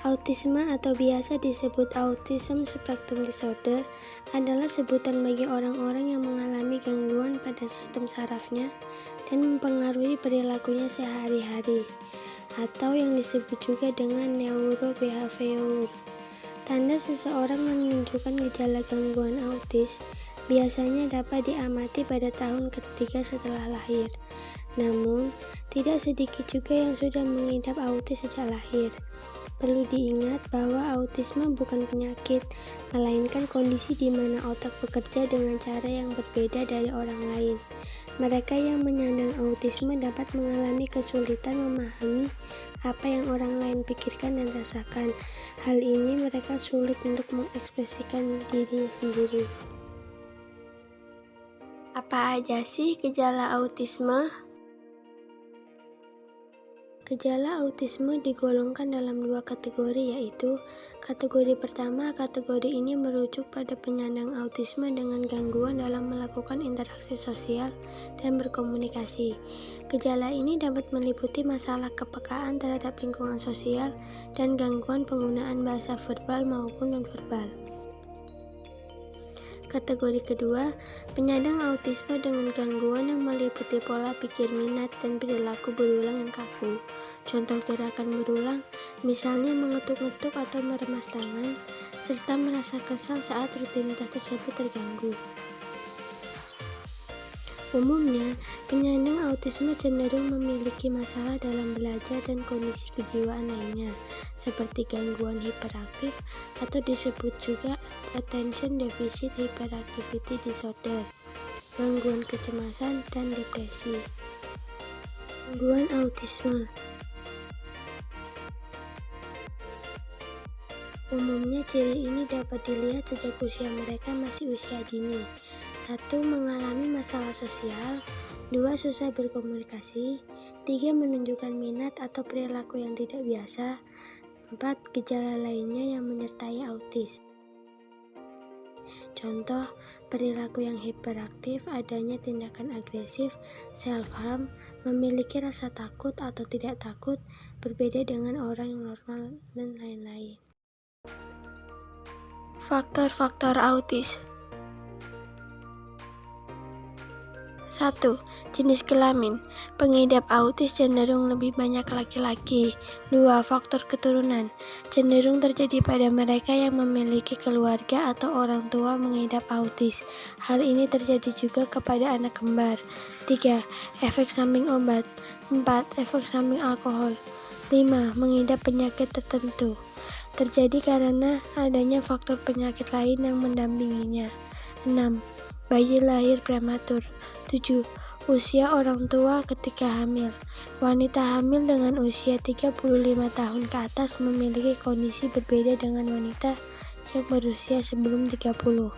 Autisme atau biasa disebut Autism Spectrum Disorder adalah sebutan bagi orang-orang yang mengalami gangguan pada sistem sarafnya dan mempengaruhi perilakunya sehari-hari, atau yang disebut juga dengan neurobehavior. Tanda seseorang menunjukkan gejala gangguan autis biasanya dapat diamati pada tahun ketiga setelah lahir. Namun, tidak sedikit juga yang sudah mengidap autis sejak lahir. Perlu diingat bahwa autisme bukan penyakit, melainkan kondisi di mana otak bekerja dengan cara yang berbeda dari orang lain. Mereka yang menyandang autisme dapat mengalami kesulitan memahami apa yang orang lain pikirkan dan rasakan. Hal ini mereka sulit untuk mengekspresikan dirinya sendiri. Apa aja sih gejala autisme? Gejala autisme digolongkan dalam dua kategori, yaitu kategori pertama. Kategori ini merujuk pada penyandang autisme dengan gangguan dalam melakukan interaksi sosial dan berkomunikasi. Gejala ini dapat meliputi masalah kepekaan terhadap lingkungan sosial dan gangguan penggunaan bahasa verbal maupun nonverbal. Kategori kedua, penyandang autisme dengan gangguan yang meliputi pola pikir, minat, dan perilaku berulang yang kaku. Contoh gerakan berulang, misalnya mengetuk-ngetuk atau meremas tangan, serta merasa kesal saat rutinitas tersebut terganggu. Umumnya, penyandang autisme cenderung memiliki masalah dalam belajar dan kondisi kejiwaan lainnya, seperti gangguan hiperaktif atau disebut juga Attention Deficit Hyperactivity Disorder, gangguan kecemasan, dan depresi. Gangguan autisme umumnya ciri ini dapat dilihat sejak usia mereka masih usia dini. 1. Mengalami masalah sosial. 2. Susah berkomunikasi. 3. Menunjukkan minat atau perilaku yang tidak biasa. 4. Gejala lainnya yang menyertai autis. Contoh, perilaku yang hiperaktif, adanya tindakan agresif, self-harm, memiliki rasa takut atau tidak takut, berbeda dengan orang yang normal, dan lain-lain. Faktor-faktor autis. 1. Jenis kelamin. Pengidap autis cenderung lebih banyak laki-laki. 2. Faktor keturunan. Cenderung terjadi pada mereka yang memiliki keluarga atau orang tua mengidap autis. Hal ini terjadi juga kepada anak kembar. 3. Efek samping obat. 4. Efek samping alkohol. 5. Mengidap penyakit tertentu. Terjadi karena adanya faktor penyakit lain yang mendampinginya. 6. Bayi lahir prematur. 7. Usia orang tua ketika hamil. Wanita hamil dengan usia 35 tahun ke atas memiliki kondisi berbeda dengan wanita yang berusia sebelum 30.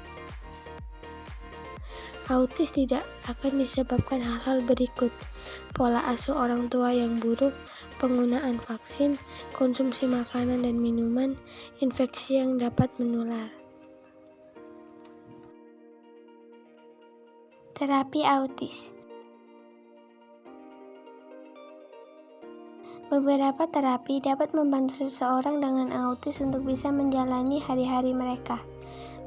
Autis tidak akan disebabkan hal-hal berikut: pola asuh orang tua yang buruk, penggunaan vaksin, konsumsi makanan dan minuman, infeksi yang dapat menular. Terapi autis. Beberapa terapi dapat membantu seseorang dengan autis untuk bisa menjalani hari-hari mereka.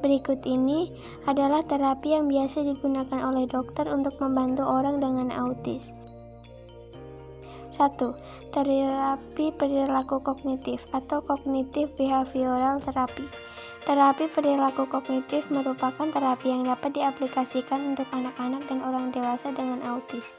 Berikut ini adalah terapi yang biasa digunakan oleh dokter untuk membantu orang dengan autis. 1. Terapi perilaku kognitif atau Cognitive Behavioral Therapy. Terapi perilaku kognitif merupakan terapi yang dapat diaplikasikan untuk anak-anak dan orang dewasa dengan autis.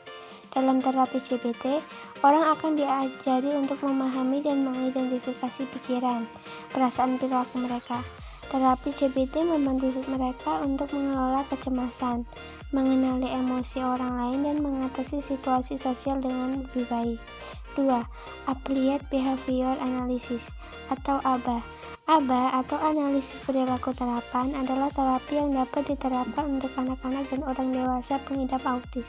Dalam terapi CBT, orang akan diajari untuk memahami dan mengidentifikasi pikiran, perasaan, perilaku mereka. Terapi CBT membantu mereka untuk mengelola kecemasan, mengenali emosi orang lain, dan mengatasi situasi sosial dengan lebih baik. 2. Applied Behavior Analysis atau ABA. ABA atau analisis perilaku terapan adalah terapi yang dapat diterapkan untuk anak-anak dan orang dewasa pengidap autis.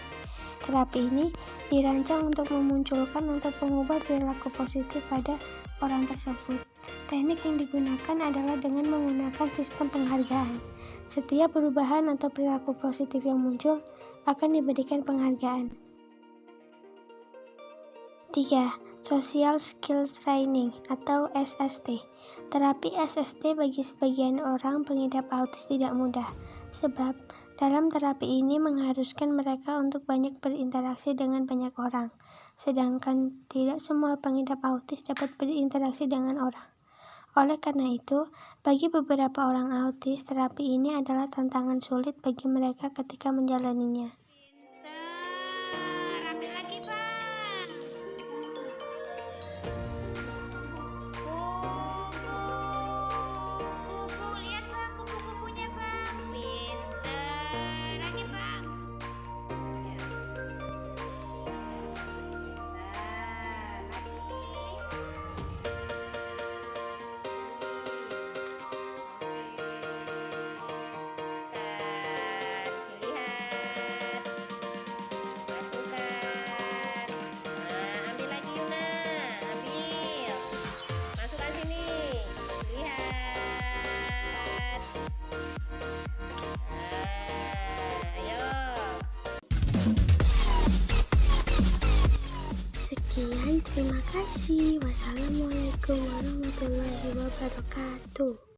Terapi ini dirancang untuk memunculkan atau mengubah perilaku positif pada orang tersebut. Teknik yang digunakan adalah dengan menggunakan sistem penghargaan. Setiap perubahan atau perilaku positif yang muncul akan diberikan penghargaan. 3. Social Skill Training atau SST. Terapi SST bagi sebagian orang pengidap autis tidak mudah, sebab dalam terapi ini mengharuskan mereka untuk banyak berinteraksi dengan banyak orang, sedangkan tidak semua pengidap autis dapat berinteraksi dengan orang. Oleh karena itu, bagi beberapa orang autis, terapi ini adalah tantangan sulit bagi mereka ketika menjalaninya. Ambil lagi, Bang. Kupu, lihat, Bang, kupu-kupunya, Bang. Pinter lagi, Bang. Lihat, masukkan. Nah, ambil lagi, Yuna. Ambil. Masukkan sini. Lihat. Ayo. Sekian, terima kasih. Wassalamualaikum warahmatullahi wabarakatuh.